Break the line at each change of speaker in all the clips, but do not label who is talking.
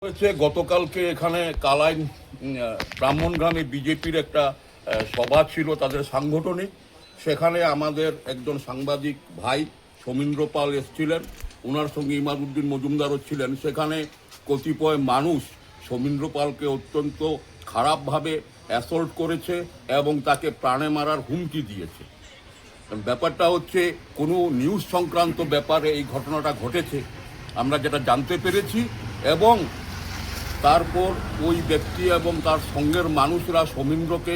হয়েছে গতকালকে এখানে কালাইন ব্রাহ্মণগ্রামে বিজেপির একটা সভা ছিল তাদের সাংগঠনিক। সেখানে আমাদের একজন সাংবাদিক ভাই সমীন্দ্র পাল এসেছিলেন, ওনার সঙ্গে ইমাদউদ্দিন মজুমদারও ছিলেন। সেখানে কতিপয় মানুষ সমীন্দ্র পালকে অত্যন্ত খারাপভাবে অ্যাসল্ট করেছে এবং তাকে প্রাণে মারার হুমকি দিয়েছে। ব্যাপারটা হচ্ছে কোনো নিউজ সংক্রান্ত ব্যাপারে এই ঘটনাটা ঘটেছে আমরা যেটা জানতে পেরেছি, এবং তারপর ওই ব্যক্তি এবং তার সঙ্গের মানুষরা সমীন্দ্রকে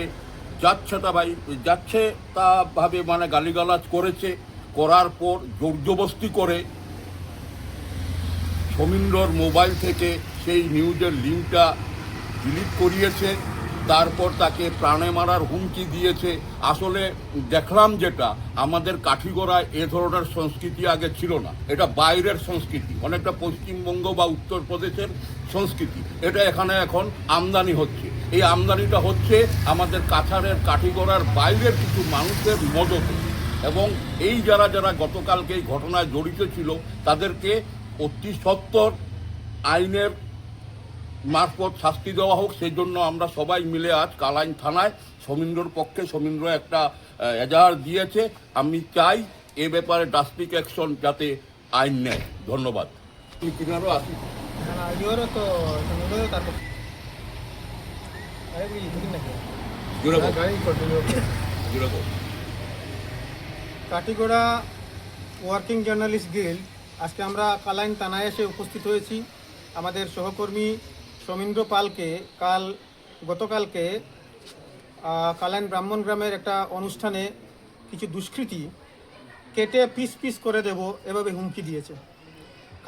যাচ্ছে তা ভাবে মানে গালিগালাজ করেছে। করার পর জোরজবস্তি করে সমীন্দ্রর মোবাইল থেকে সেই নিউজের লিঙ্কটা ডিলিট করিয়েছে। তারপর তাকে প্রাণে মারার হুমকি দিয়েছে। আসলে দেখলাম যেটা, আমাদের কাঠিগড়ায় এ ধরনের সংস্কৃতি আগে ছিল না, এটা বাইরের সংস্কৃতি, অনেকটা পশ্চিমবঙ্গ বা উত্তরপ্রদেশের সংস্কৃতি। এটা এখানে এখন আমদানি হচ্ছে। এই আমদানিটা হচ্ছে আমাদের কাছাড়ের কাঠিগড়ার বাইরের কিছু মানুষের মদতে, এবং এই যারা যারা গতকালকে এই ঘটনায় জড়িত ছিল তাদেরকে অতি সত্বর আইনের মারফত শাস্তি দেওয়া হোক। সেই জন্য আমরা সবাই মিলে আজ কালাইন থানায় সমীন্দ্রর পক্ষে সমীন্দ্র একটা এজাহার দিয়েছে। আমি চাই এ ব্যাপারে ড্রাস্টিক অ্যাকশন যাতে আইন নেয়। ধন্যবাদ। কিনারও আসি
কাটিগড়া ওয়ার্কিং জার্নালিস্ট গিল্ড আজকে আমরা কালাইন থানায় এসে উপস্থিত হয়েছি। আমাদের সহকর্মী সমীন্দ্র পালকে গতকালকে কালাইন ব্রাহ্মণগ্রামের একটা অনুষ্ঠানে কিছু দুষ্কৃতী কেটে পিস পিস করে দেব এভাবে হুমকি দিয়েছে।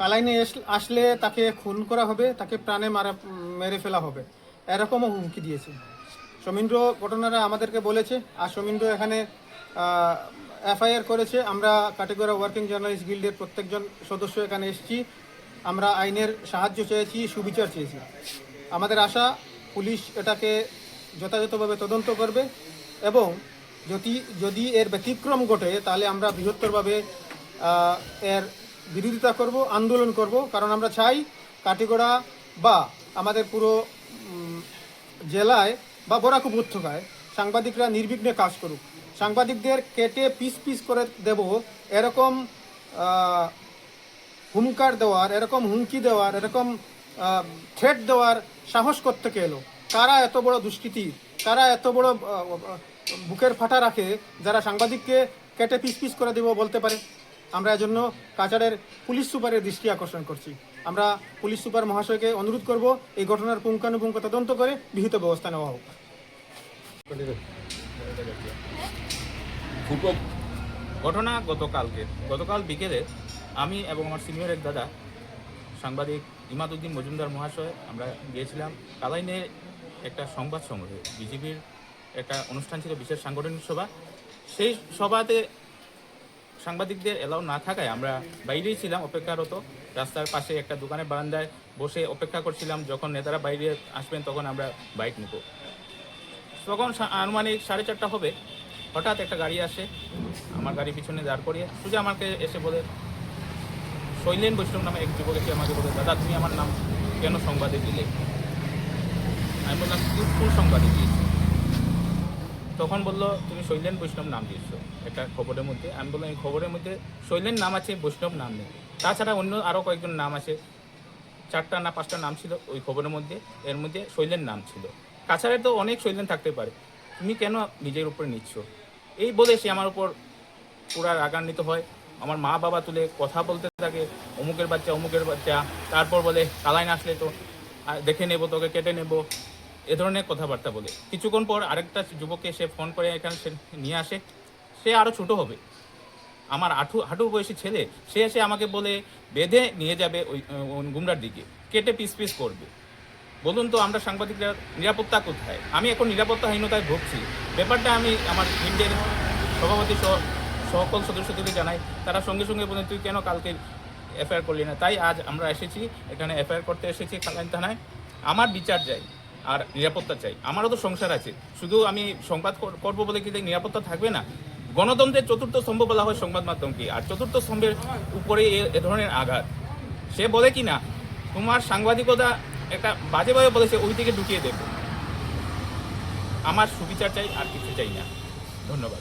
কালাইনে আসলে তাকে খুন করা হবে, তাকে প্রাণে মেরে ফেলা হবে, এরকমও হুমকি দিয়েছে। সমীন্দ্র ঘটনাটা আমাদেরকে বলেছে, আর সমীন্দ্র এখানে এফআইআর করেছে। আমরা কাটিগড়া ওয়ার্কিং জার্নালিস্ট গিল্ডের প্রত্যেকজন সদস্য এখানে এসেছি। আমরা আইনের সাহায্য চেয়েছি, সুবিচার চেয়েছি। আমাদের আশা পুলিশ এটাকে যথাযথভাবে তদন্ত করবে, এবং যদি এর ব্যতিক্রম ঘটে তাহলে আমরা বৃহত্তরভাবে এর বিরোধিতা করব, আন্দোলন করব। কারণ আমরা চাই কাটিগড়া বা আমাদের পুরো জেলায় বা বরাক উপত্যকায় সাংবাদিকরা নির্বিঘ্নে কাজ করুক। সাংবাদিকদের কেটে পিস পিস করে দেব এরকম হুমকার দেওয়ার, এরকম হুমকি দেওয়ার, এরকম থ্রেট দেওয়ার সাহস করতে এলো কারা? এত বড় দুষ্কৃতী, কারা এত বড় বুকের ফাটা রাখে যারা সাংবাদিককে কেটে পিস পিস করে দেব বলতে পারে? আমরা এজন্য কাছাড়ের পুলিশ সুপারের দৃষ্টি আকর্ষণ করছি। আমরা পুলিশ সুপার মহাশয়কে অনুরোধ করব এই ঘটনার পুঙ্খানুপুঙ্খ তদন্ত করে বিহিত ব্যবস্থা নেওয়া হোক।
ঘটনা গতকাল বিকেলে আমি এবং আমার সিনিয়র এক দাদা সাংবাদিক ইমাদউদ্দিন মজুমদার মহাশয় আমরা গিয়েছিলাম কালাইনে একটা সংবাদ সংগ্রহে। বিজেপির একটা অনুষ্ঠান ছিল, বিশেষ সাংগঠনিক সভা। সেই সভাতে সাংবাদিকদের এলাও না থাকায় আমরা বাইরেই ছিলাম অপেক্ষারত। রাস্তার পাশে একটা দোকানের বারান্দায় বসে অপেক্ষা করছিলাম, যখন নেতারা বাইরে আসবেন তখন আমরা বাইক নেব। তখন আনুমানিক 4:30 হবে। হঠাৎ একটা গাড়ি আসে, আমার গাড়ি পিছনে দাঁড় করিয়ে সোজা আমাকে এসে বলে, শৈলেন বৈষ্ণব নামে এক যুবক এসে আমাকে বলে, দাদা তুমি আমার নাম কেন সংবাদে দিলে? আমি বললাম কোন সংবাদে দিয়েছি? তখন বললো তুমি শৈলেন বৈষ্ণব নাম দিয়েছো একটা খবরের মধ্যে। আমি বললাম এই খবরের মধ্যে শৈলেন নাম আছে, বৈষ্ণব নাম নেই। তাছাড়া অন্য আরও কয়েকজন নাম আছে, 4টা না 5টা নাম ছিল ওই খবরের মধ্যে, এর মধ্যে শৈলেন নাম ছিল। কাছাড়ের তো অনেক শৈলেন থাকতে পারে, তুমি কেন নিজের উপরে নিচ্ছ? এই বলে সে আমার উপর পুরা রাগান্বিত হয়। আমার মা বাবা তুলে কথা বলতে থাকে, অমুকের বাচ্চা। তারপর বলে কালাইন আসলে তো দেখে নেব, তোকে কেটে নেব, এ ধরনের কথাবার্তা বলে। কিছুক্ষণ পর আরেকটা যুবককে সে ফোন করে এখানে সে নিয়ে আসে। সে আরও ছোট হবে, আমার হাঁটুর বয়সী ছেলে। সে এসে আমাকে বলে বেঁধে নিয়ে যাবে ওই গুমরার দিকে, কেটে পিস পিস করবে। বলুন তো আমরা সাংবাদিকরা নিরাপত্তা কোথায়? আমি এখন নিরাপত্তাহীনতায় ভুগছি। ব্যাপারটা আমি আমার গিল্ডের সভাপতি সকল সদস্যদেরকে জানাই। তারা সঙ্গে সঙ্গে বলেন তুই কেন কালকে এফআইআর করলি না? তাই আজ আমরা এসেছি, এখানে এফআইআর করতে এসেছি কালাইন থানায়। আমার বিচার চাই আর নিরাপত্তা চাই। আমারও তো সংসার আছে, শুধু আমি সংবাদ করবো বলে কি নিরাপত্তা থাকবে না? গণতন্ত্রের চতুর্থ স্তম্ভ বলা হয় সংবাদ মাধ্যমকে, আর চতুর্থ স্তম্ভের উপরে এ ধরনের আঘাত। সে বলে কি না তোমার সাংবাদিকতা একটা বাজেভাবে বলেছে ওই দিকে ঢুকিয়ে দেবো। আমার সুবিচার চাই, আর কিছু চাই না। ধন্যবাদ।